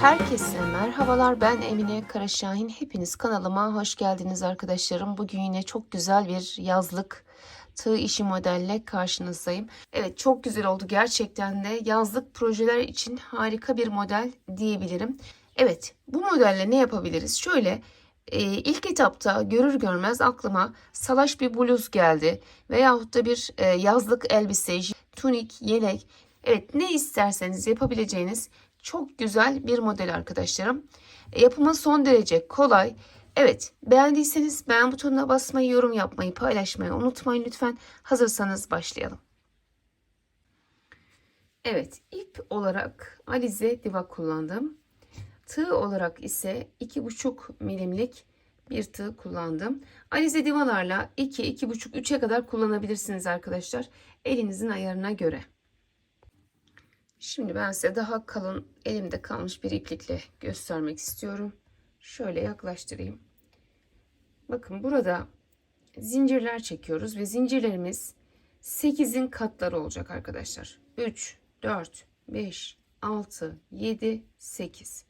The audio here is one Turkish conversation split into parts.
Herkese merhabalar. Ben Emine Karaşahin. Hepiniz kanalıma hoş geldiniz arkadaşlarım. Bugün yine çok güzel bir yazlık tığ işi modelle karşınızdayım. Evet, çok güzel oldu gerçekten de. Yazlık projeler için harika bir model diyebilirim. Evet, bu modelle ne yapabiliriz? Şöyle ilk etapta görür görmez aklıma salaş bir bluz geldi. Veyahut da bir yazlık elbise, tunik, yelek. Evet, ne isterseniz yapabileceğiniz çok güzel bir model arkadaşlarım. Yapımı son derece kolay. Evet, beğendiyseniz beğen butonuna basmayı, yorum yapmayı, paylaşmayı unutmayın lütfen. Hazırsanız başlayalım. Evet, ip olarak Alize Diva kullandım. Tığ olarak ise 2,5 milimlik bir tığ kullandım. Alize divalarla 2, 2,5, 3'e kadar kullanabilirsiniz arkadaşlar. Elinizin ayarına göre. Şimdi ben size daha kalın elimde kalmış bir iplikle göstermek istiyorum. Şöyle yaklaştırayım. Bakın burada zincirler çekiyoruz ve zincirlerimiz 8'in katları olacak arkadaşlar. 3, 4, 5, 6, 7, 8.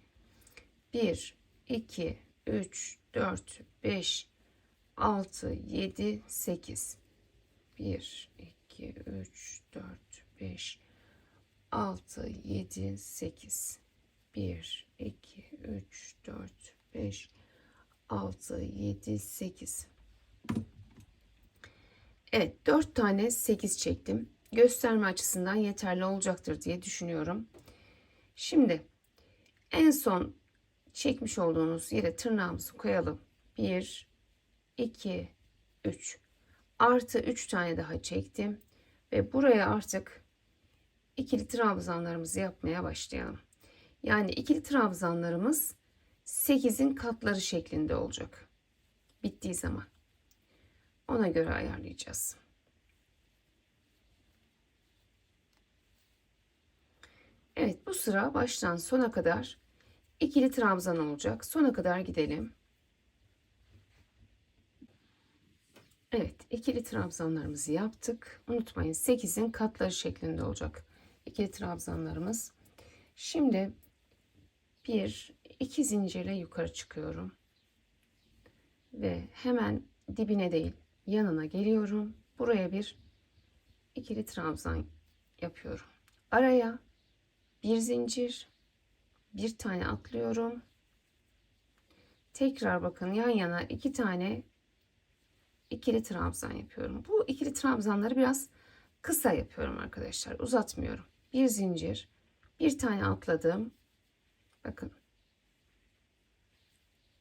1, 2, 3, 4, 5, 6, 7, 8. 1, 2, 3, 4, 5, 6, 7, 8. 1, 2, 3, 4, 5, 6, 7, 8. Evet, 4 tane 8 çektim. Gösterme açısından yeterli olacaktır diye düşünüyorum. Şimdi en son çekmiş olduğumuz yere tırnağımızı koyalım. 1, 2, 3. Artı 3 tane daha çektim. Ve buraya artık ikili trabzanlarımızı yapmaya başlayalım. Yani ikili trabzanlarımız 8'in katları şeklinde olacak. Bittiği zaman. Ona göre ayarlayacağız. Evet, bu sıra baştan sona kadar ikili trabzan olacak. Sona kadar gidelim. Evet, ikili trabzanlarımızı yaptık. Unutmayın 8'in katları şeklinde olacak ikili trabzanlarımız. Şimdi bir iki zincirle yukarı çıkıyorum. Ve hemen dibine değil yanına geliyorum. Buraya bir ikili trabzan yapıyorum. Araya bir zincir, bir tane atlıyorum. Tekrar bakın yan yana iki tane ikili trabzan yapıyorum. Bu ikili trabzanları biraz kısa yapıyorum arkadaşlar. Uzatmıyorum. Bir zincir, bir tane atladım. Bakın.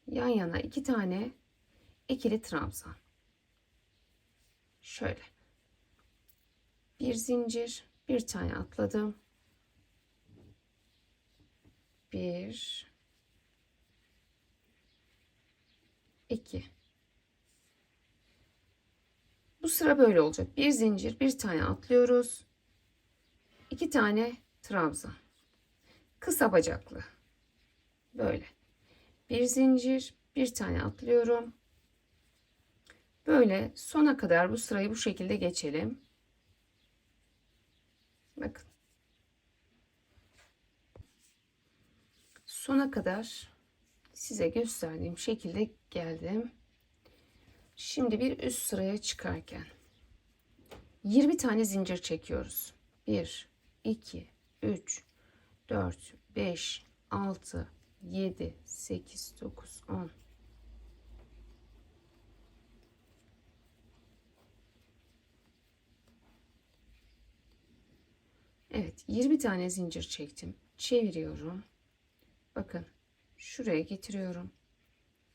Yan yana iki tane ikili trabzan. Şöyle. Bir zincir, bir tane atladım. Bir, iki. Bu sıra böyle olacak. Bir zincir, bir tane atlıyoruz. İki tane trabzan. Kısa bacaklı. Böyle. Bir zincir, bir tane atlıyorum. Böyle sona kadar bu sırayı bu şekilde geçelim. Bakın. Sona kadar size gösterdiğim şekilde geldim. Şimdi bir üst sıraya çıkarken 20 tane zincir çekiyoruz. 1, 2, 3, 4, 5, 6, 7, 8, 9, 10. Evet, 20 tane zincir çektim. Çeviriyorum. Bakın şuraya getiriyorum.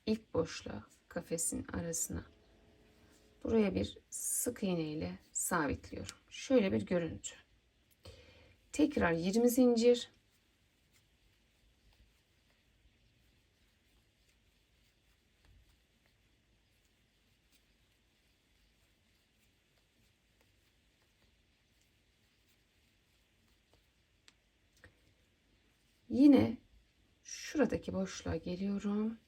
İlk boşluğa, kafesin arasına. Buraya bir sık iğne ile sabitliyorum. Şöyle bir görüntü. Tekrar 20 zincir. Yine şuradaki boşluğa geliyorum.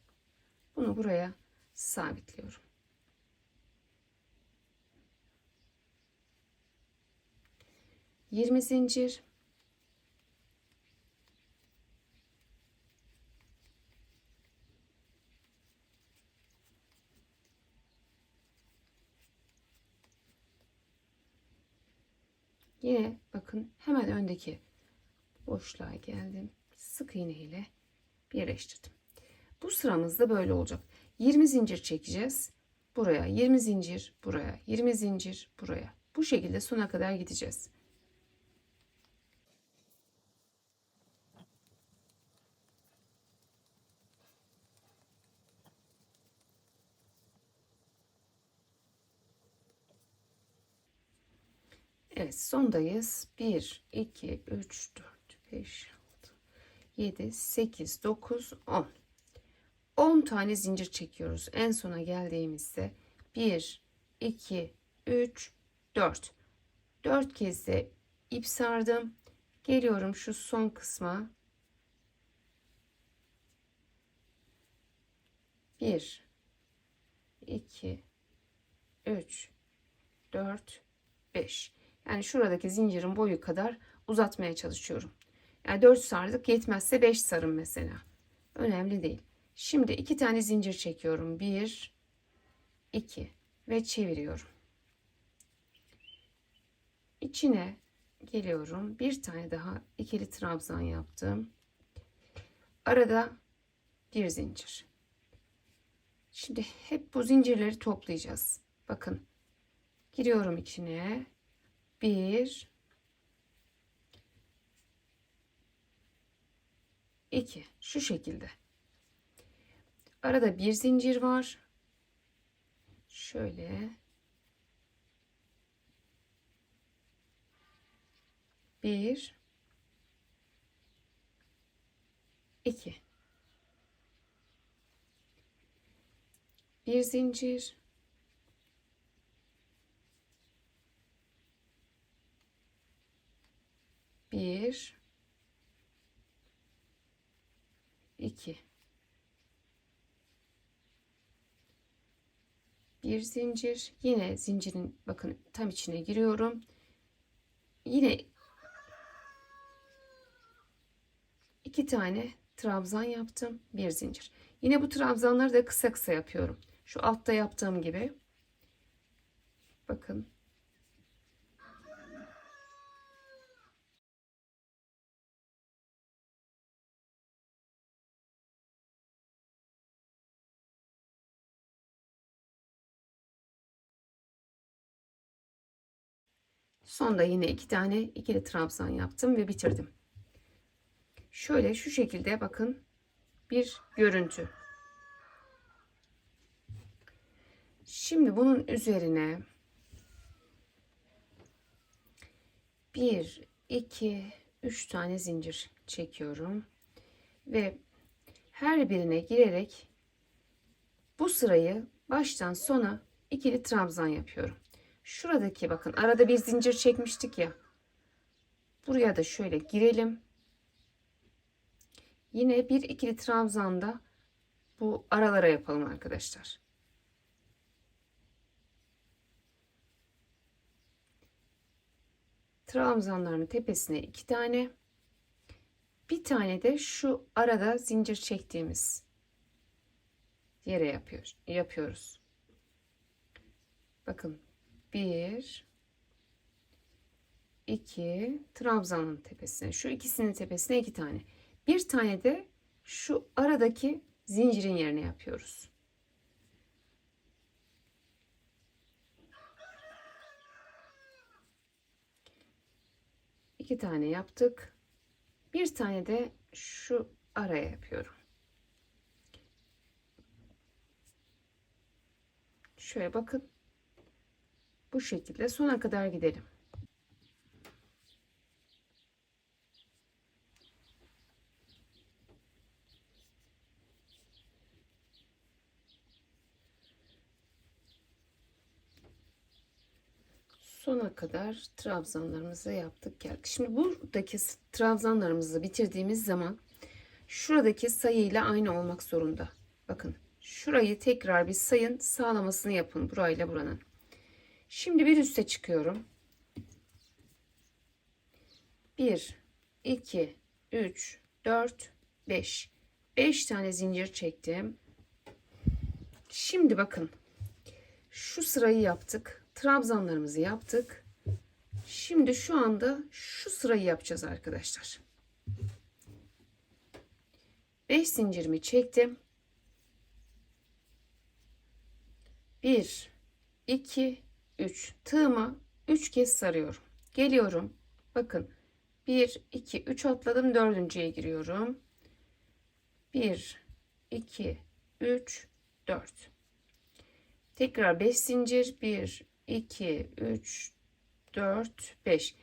Bunu buraya sabitliyorum. 20 zincir. Yine bakın hemen öndeki boşluğa geldim. Sık iğne ile birleştirdim. Bu sıramızda böyle olacak. 20 zincir çekeceğiz. Buraya 20 zincir, buraya 20 zincir, buraya. Bu şekilde sona kadar gideceğiz. Evet, sondayız. 1 2 3 4 5 6 7 8 9 10. 10 tane zincir çekiyoruz. En sona geldiğimizde 1 2 3 4. 4 kez de ip sardım. Geliyorum şu son kısma. 1 2 3 4 5. Yani şuradaki zincirin boyu kadar uzatmaya çalışıyorum. Yani 4 sardık, yetmezse 5 sarın mesela. Önemli değil. Şimdi 2 tane zincir çekiyorum. 1 2 ve çeviriyorum. İçine geliyorum. Bir tane daha ikili trabzan yaptım. Arada bir zincir. Şimdi hep bu zincirleri toplayacağız. Bakın. Giriyorum içine. 1 2 şu şekilde. Arada bir zincir var. Şöyle. 1 2 bir zincir, bir 2 bir zincir, yine zincirin bakın tam içine giriyorum. Yine 2 tane trabzan yaptım, bir zincir. Yine bu trabzanları da kısa kısa yapıyorum. Şu altta yaptığım gibi. Bakın. Sonda yine 2 tane ikili trabzan yaptım ve bitirdim. Şöyle şu şekilde bakın bir görüntü. Şimdi bunun üzerine 1 2 3 tane zincir çekiyorum ve her birine girerek bu sırayı baştan sona ikili trabzan yapıyorum. Şuradaki bakın arada bir zincir çekmiştik ya. Buraya da şöyle girelim. Yine bir ikili trabzanda bu aralara yapalım arkadaşlar. Trabzanların tepesine 2 tane. Bir tane de şu arada zincir çektiğimiz yere yapıyoruz. Bakın 1 2 trabzanın tepesine, şu ikisinin tepesine 2 tane. Bir tane de şu aradaki zincirin yerine yapıyoruz. İki tane yaptık. Bir tane de şu araya yapıyorum. Şöyle bakın. Bu şekilde sona kadar gidelim. Sona kadar trabzanlarımızı yaptık geldik. Şimdi buradaki trabzanlarımızı bitirdiğimiz zaman şuradaki sayıyla aynı olmak zorunda. Bakın şurayı tekrar bir sayın, sağlamasını yapın burayla buranın. Şimdi bir üste çıkıyorum. 1 2 3 4 5 5 tane zincir çektim. Şimdi bakın şu sırayı yaptık. Trabzanlarımızı yaptık. Şimdi şu anda şu sırayı yapacağız arkadaşlar. 5 zincirimi çektim. 1 2 3 tığıma 3 kez sarıyorum. Geliyorum. Bakın 1 2 3 atladım, dördüncüye giriyorum. 1 2 3 4. Tekrar 5 zincir. 1 2 3 4 5.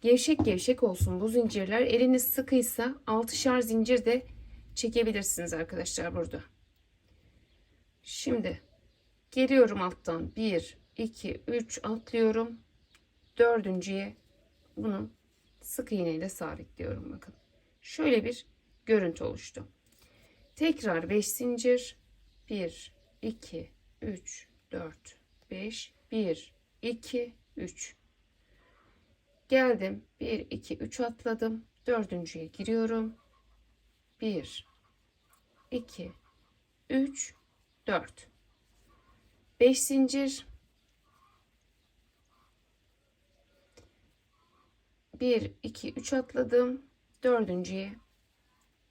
Gevşek gevşek olsun bu zincirler. Eliniz sıkıysa 6'şar zincir de çekebilirsiniz arkadaşlar burada. Şimdi geliyorum alttan. 1 2 3 atlıyorum. Dördüncüye bunu sık iğne ile sabitliyorum. Bakın şöyle bir görüntü oluştu. Tekrar 5 zincir. 1 2 3 4 5. 1 2 3. Geldim. 1 2 3 atladım. Dördüncüye giriyorum. 1 2 3 4. 5 zincir. 1 2 3 atladım. Dördüncüye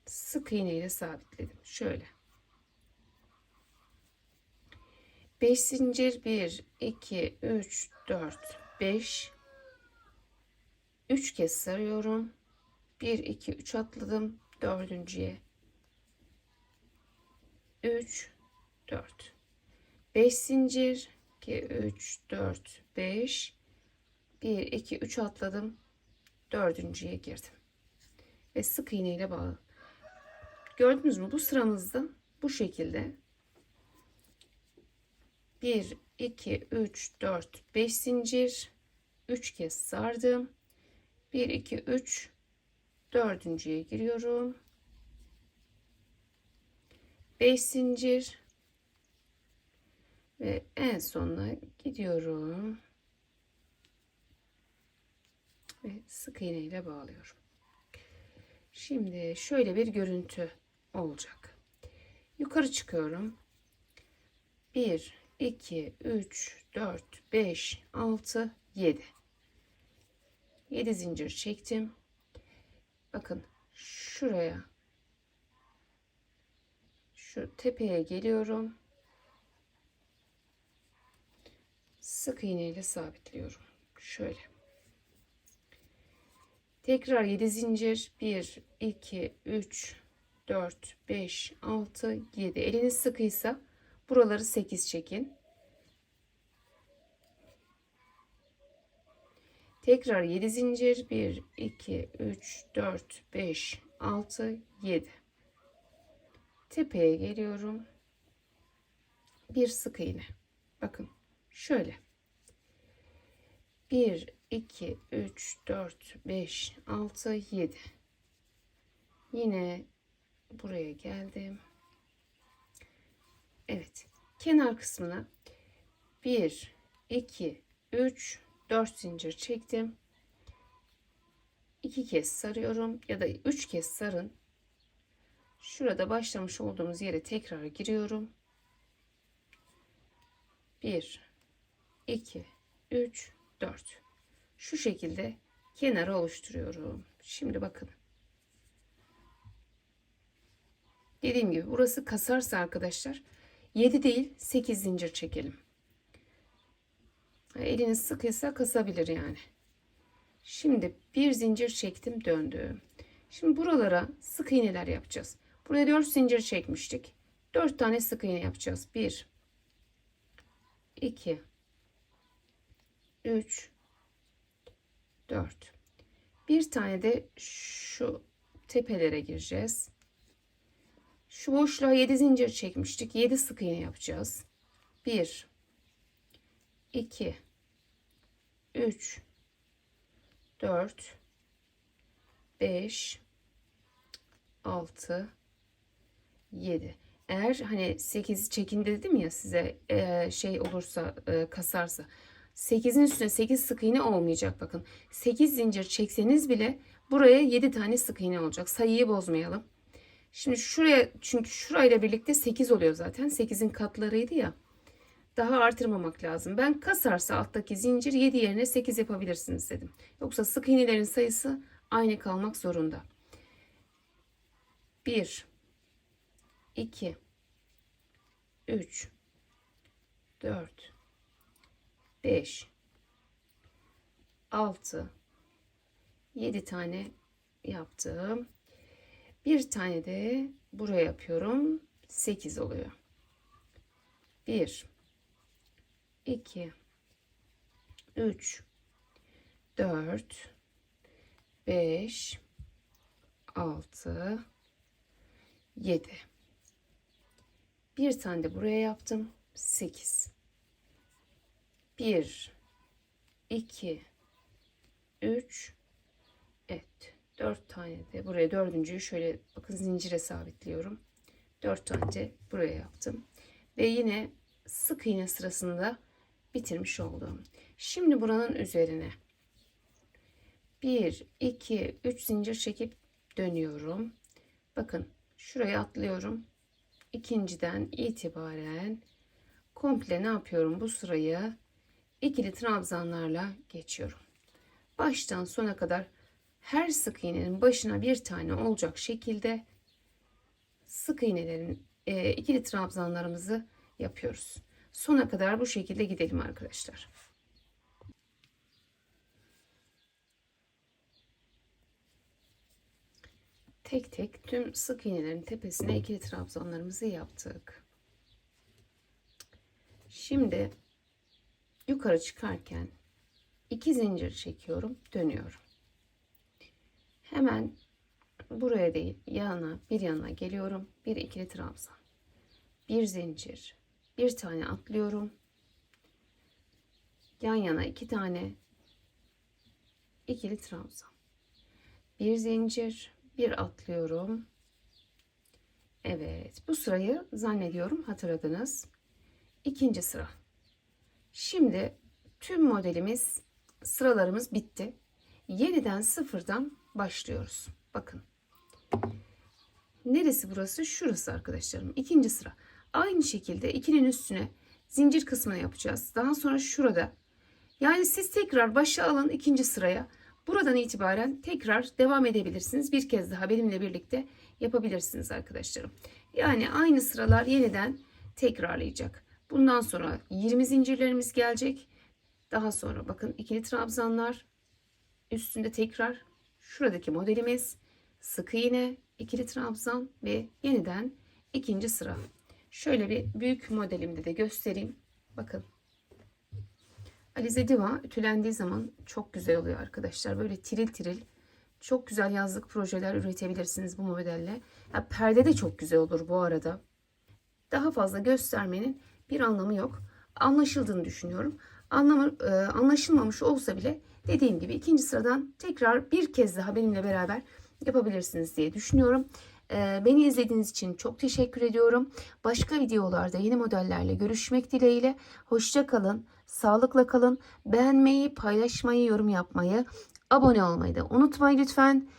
sık iğne ile sabitledim. Şöyle. 5 zincir. 1 2 3 4 5. 3 kez sarıyorum. 1 2 3 atladım. Dördüncüye 3 4. 5 zincir. 2 3 4 5. 1 2 3 atladım. Dördüncüye girdim. Ve sık iğne ile bağladım. Gördünüz mü? Bu sıramızda bu şekilde 1 2 3 4 5 zincir, 3 kez sardım. 1 2 3 dördüncüye giriyorum. 5 zincir ve en sonuna gidiyorum ve sık iğne ile bağlıyorum. Şimdi şöyle bir görüntü olacak. Yukarı çıkıyorum. 1 2 3 4 5 6 7. 7 zincir çektim. Bakın şuraya, şu tepeye geliyorum. Sık iğne ile sabitliyorum. Şöyle. Tekrar 7 zincir. 1 2 3 4 5 6 7. Eliniz sıkıysa buraları 8 çekin. Tekrar 7 zincir. 1 2 3 4 5 6 7. Tepeye geliyorum. Bir sık iğne. Bakın şöyle. 1 2 3 4 5 6 7. Yine buraya geldim. Evet. Kenar kısmına 1 2 3 4 zincir çektim. 2 kez sarıyorum ya da 3 kez sarın. Şurada başlamış olduğumuz yere tekrar giriyorum. 1 2 3 4. Şu şekilde kenarı oluşturuyorum. Şimdi bakın. Dediğim gibi burası kasarsa arkadaşlar 7 değil 8 zincir çekelim. Eliniz sıkıysa kasabilir yani. Şimdi bir zincir çektim, döndüm. Şimdi buralara sık iğneler yapacağız. Buraya 4 zincir çekmiştik. 4 tane sık iğne yapacağız. 1 2 3 4. Bir tane de şu tepelere gireceğiz. Şu boşluğa 7 zincir çekmiştik. 7 sık iğne yapacağız. 1 2 3 4 5 6 7. Eğer hani 8 çekin dedim ya size, şey olursa, kasarsa 8'in üstüne 8 sık iğne olmayacak. Bakın 8 zincir çekseniz bile buraya 7 tane sık iğne olacak. Sayıyı bozmayalım. Şimdi şuraya, çünkü şurayla birlikte 8 oluyor zaten. 8'in katlarıydı ya. Daha artırmamak lazım. Ben kasarsa alttaki zincir 7 yerine 8 yapabilirsiniz dedim. Yoksa sık iğnelerin sayısı aynı kalmak zorunda. 1, 2, 3, 4, 5, 6, 7 tane yaptım. Bir tane de buraya yapıyorum. 8 oluyor. 1, 2, 3, 4, 5, 6, 7. Bir tane de buraya yaptım. 8. 1, 2, 3, evet. 4 tane de buraya, dördüncüyü şöyle bakın zincire sabitliyorum. 4 tane de buraya yaptım. Ve yine sık iğne sırasında bitirmiş oldum. Şimdi buranın üzerine 1, 2, 3 zincir çekip dönüyorum. Bakın şuraya atlıyorum. İkinciden itibaren komple ne yapıyorum? Bu sırayı ikili trabzanlarla geçiyorum. Baştan sona kadar her sık iğnenin başına bir tane olacak şekilde sık iğnelerin ikili trabzanlarımızı yapıyoruz. Sona kadar bu şekilde gidelim arkadaşlar. Tek tek tüm sık iğnelerin tepesine ikili trabzanlarımızı yaptık. Şimdi yukarı çıkarken 2 zincir çekiyorum, dönüyorum. Hemen buraya değil, bir yana geliyorum. Bir ikili trabzan. Bir zincir, bir tane atlıyorum. Yan yana 2 tane ikili trabzan. Bir zincir, bir atlıyorum. Evet, bu sırayı zannediyorum hatırladınız. İkinci sıra. Şimdi tüm modelimiz, sıralarımız bitti. Yeniden sıfırdan başlıyoruz. Bakın. Neresi burası? Şurası arkadaşlarım. İkinci sıra. Aynı şekilde ikinin üstüne zincir kısmını yapacağız. Daha sonra şurada. Yani siz tekrar başa alın ikinci sıraya. Buradan itibaren tekrar devam edebilirsiniz. Bir kez daha benimle birlikte yapabilirsiniz arkadaşlarım. Yani aynı sıralar yeniden tekrarlayacak. Bundan sonra 20 zincirlerimiz gelecek. Daha sonra bakın ikili trabzanlar üstünde tekrar şuradaki modelimiz sık iğne, ikili trabzan ve yeniden ikinci sıra. Şöyle bir büyük modelimde de göstereyim. Bakın. Alize Diva ütülendiği zaman çok güzel oluyor arkadaşlar. Böyle tiril tiril çok güzel yazlık projeler üretebilirsiniz bu modelle. Ya, perde de çok güzel olur bu arada. Daha fazla göstermenin bir anlamı yok. Anlaşıldığını düşünüyorum. Anlaşılmamış olsa bile dediğim gibi ikinci sıradan tekrar bir kez daha benimle beraber yapabilirsiniz diye düşünüyorum. Beni izlediğiniz için çok teşekkür ediyorum. Başka videolarda yeni modellerle görüşmek dileğiyle. Hoşça kalın, sağlıkla kalın. Beğenmeyi, paylaşmayı, yorum yapmayı, abone olmayı da unutmayın lütfen.